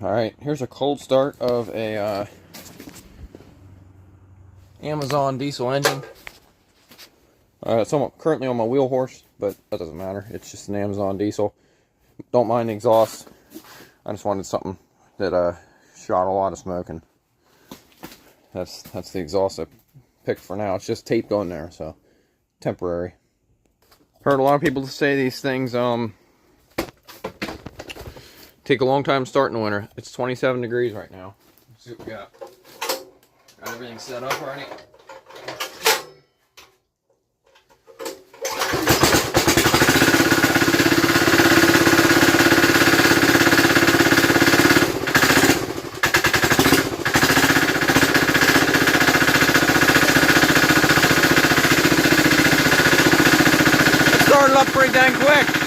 Alright, here's a cold start of a Amazon diesel engine. It's currently on my wheel horse, but that doesn't matter. It's just an Amazon diesel. Don't mind the exhaust. I just wanted something that shot a lot of smoke, and that's the exhaust I picked for now. It's just taped on there, so temporary. Heard a lot of people say these things take a long time to start in the winter. It's 27 degrees right now. Let's see what we got. Got everything set up already. It started up pretty dang quick.